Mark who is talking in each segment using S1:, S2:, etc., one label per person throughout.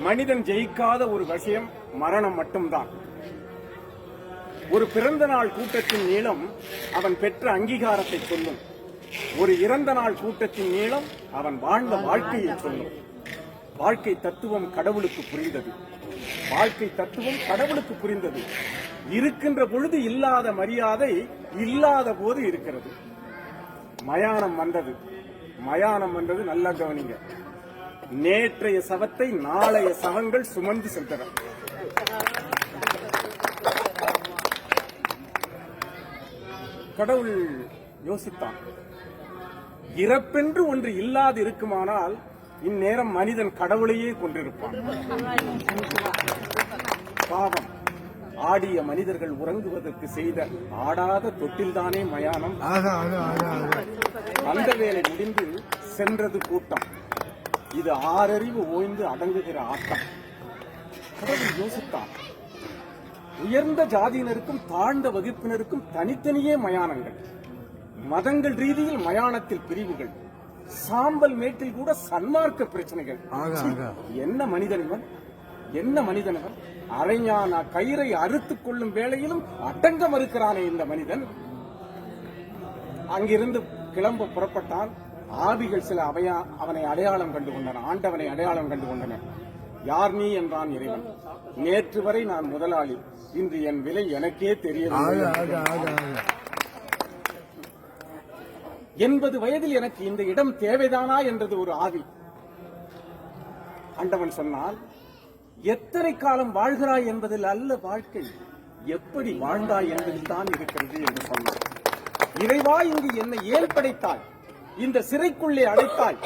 S1: மனிதன் ஜெயிக்காத ஒரு விஷயம் மரணம் மட்டும்தான். ஒரு பிறந்த நாள் கூட்டத்தின் நீளம் அவன் பெற்ற அங்கீகாரத்தை சொல்லும். ஒரு இறந்த நாள் கூட்டத்தின் நீளம் அவன் வாழ்ந்த வாழ்க்கையை சொல்லும். வாழ்க்கை தத்துவம் கடவுளுக்கு புரிந்தது. வாழ்க்கை தத்துவம் கடவுளுக்கு புரிந்தது. இருக்கின்ற பொழுது இல்லாத மரியாதை இல்லாத போது இருக்கிறது. மயானம் வந்தது. மயானம் வந்தது, நல்லா கவனிங்க. நேற்றைய சவத்தை நாளைய சவங்கள் சுமந்து சென்றன. கடவுள் யோசித்தான், இறப்பென்று ஒன்று இல்லாது இருக்குமானால் இந்நேரம் மனிதன் கடவுளையே கொண்டிருப்பான். பாவம், ஆடிய மனிதர்கள் உறங்குவதற்கு செய்த ஆடாத தொட்டில்தானே மயானம். அந்த வேலை முடிந்து சென்றது கூட்டம். இது ஆறறிவு ஓய்ந்து அடங்குகிற ஆட்டம். கடவுள் யோசித்தான், உயர்ந்த ஜாதியினருக்கும் தாழ்ந்த வகுப்பினருக்கும் தனித்தனியே மயானங்கள். மதங்கள் ரீதியில் மயானத்தில் பிரிவுகள். சாம்பல் மேட்டில் கூட சன்மார்க்க பிரச்சனைகள். என்ன மனிதனிவன், என்ன மனிதனவன்! அரைஞான கயிறை அறுத்துக் கொள்ளும் வேளையிலும் அடங்க மறுக்கிறானே இந்த மனிதன். அங்கிருந்து கிளம்ப புறப்பட்டான். ஆவிகள் சில அவனை அடையாளம் கண்டு கொண்டன. ஆண்டவனை அடையாளம் கண்டு கொண்டன. யார் நீ என்றான் இறைவன். நேற்று வரை நான் முதலாளி, இன்று என் விலை எனக்கே தெரியவில்லை. 80 வயதில் எனக்கு இந்த இடம் தேவைதானா என்றது ஒரு ஆவி. ஆண்டவன் சொன்னால், எத்தனை காலம் வாழ்கிறாய் என்பதில் அல்ல வாழ்க்கை, எப்படி வாழ்ந்தாய் என்பதில் தான் இருக்கிறது என்று சொன்னார். இறைவா, இங்கு என்னை ஏன் படைத்தாய், இந்த சிறைக்குள்ளே அடைத்தாய்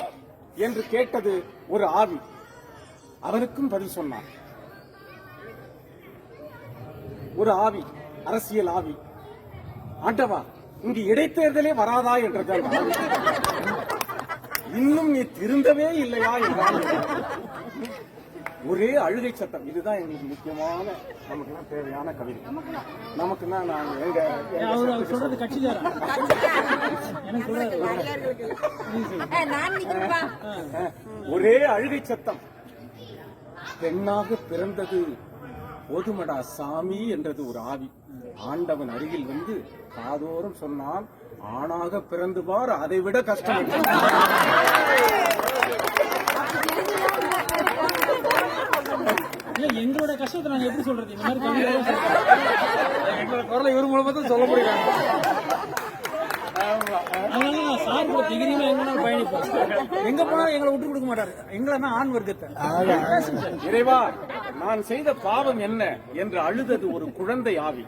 S1: என்று கேட்டது ஒரு ஆவி. அவனுக்கும் பதில் சொன்னான் ஒரு ஆவி, அரசியல் ஆவி. ஆண்டவா, இங்கு இடைத்தேர்தலே வராதா என்றால், இன்னும் நீ திருந்தவே இல்லையா என்றால் ஒரே அழுகை சத்தம். இதுதான் எங்களுக்கு முக்கியமான, நமக்கு தேவையான கவிதை. நமக்குன்னா நாங்க எங்க சொல்றது கட்சிக்காரன் ஒரே அழுகை சத்தம். பெண்ணாக பிறந்தது போதுமடா சாமி என்றது ஒரு ஆவி. ஆண்டவன் அருகில் வந்து காதோறும் சொன்னான், ஆணாக பிறந்து பார், அதை விட கஷ்டம்.
S2: எங்களோட கஷ்டத்தை நாங்க எப்படி சொல்றது? இந்த மாதிரி எங்களோட குரலை இவர் மூலமா தான் சொல்ல முடியும். சார் கூட திகிரியுமே எங்க பயணிப்போம். எங்க போனாலும் எங்களை விட்டு கொடுக்க மாட்டாரு. எங்களை ஆண் வர்க்கத்தை.
S1: இறைவா, நான் செய்த பாவம் என்ன என்று அழுதது ஒரு குழந்தை ஆவி.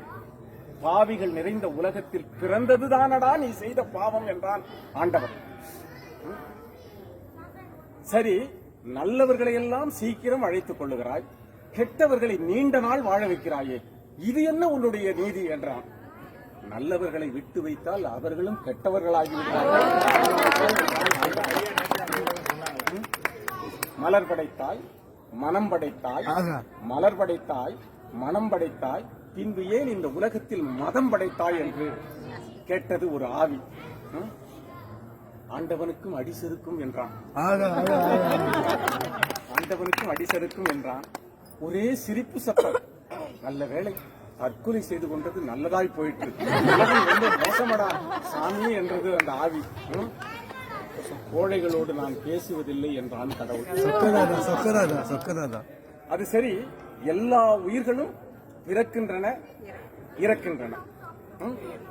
S1: பாவிகள் நிறைந்த உலகத்தில் பிறந்ததுதானடா நீ செய்த பாவம் என்றான் ஆண்டவர். சரி, நல்லவர்களை எல்லாம் சீக்கிரம் அழைத்துக் கொள்ளுகிறாய், கெட்டவர்களை நீண்ட நாள் வாழ வைக்கிறாயே, இது என்ன உன்னுடைய நீதி என்றான். நல்லவர்களை விட்டு வைத்தால் அவர்களும் கெட்டவர்களாகிவிட்டார்கள். மலர் படைத்தாய், மனம் படைத்தாய், மலர் படைத்தாய், மனம் படைத்தாய், பின்பு ஏன் இந்த உலகத்தில் மதம் படைத்தாய் என்று கேட்டது ஒரு ஆவி. ஆண்டவனுக்கும் அடிசெருக்கும் என்றான். ஆண்டவனுக்கும் அடிசெருக்கும் என்றான். ஒரே சிரிப்பு சத்தம். நல்ல வேளை, தற்கொலை செய்து கொண்டது நல்லதாய் போயிட்டு. ரொம்ப மோசமடா சாமி என்றது அந்த ஆவி. கோழைகளோடு நான் பேசுவதில்லை என்றான் கடவுள். அது சரி, எல்லா உயிர்களும் பிறக்கின்றன, இறக்கின்றன.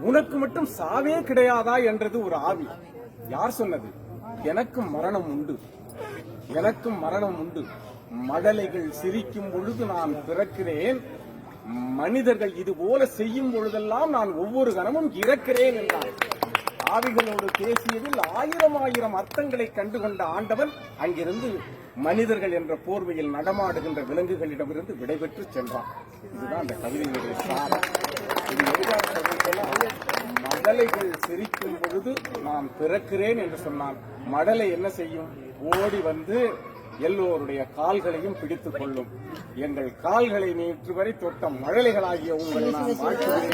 S1: உனக்கு மட்டும் சாவே கிடையாதா என்றது ஒரு ஆவி. யார் சொன்னது? எனக்கும் மரணம் உண்டு, எனக்கும் மரணம் உண்டு. மடலைகள் சிரிக்கும் பொழுது நான் பிறக்கிறேன், மனிதர்கள் இது போல செய்யும் பொழுதெல்லாம் நான் ஒவ்வொரு கணமும் இறக்கிறேன் என்றான். ஆவிகளோடு பேசியதில் 1000 அர்த்தங்களை கண்டுகொண்ட ஆண்டவன் அங்கிருந்து மனிதர்கள் என்ற போர்வையில் நடமாடுகின்ற விலங்குகளிடமிருந்து விடைபெற்று சென்றான். இதுதான் அந்த கவிதையுடைய சாரம். இது மடலைகள் சிரிக்கும் பொழுது நான் பிறக்கிறேன் என்று சொன்னான். மடலை என்ன செய்யும்? ஓடி வந்து எல்லோருடைய கால்களையும் பிடித்துக் கொள்ளும். எங்கள் கால்களை நேற்று வரை தொட்ட மழலைகளாகிய உங்களை நான் வாழ்த்துகிறேன்.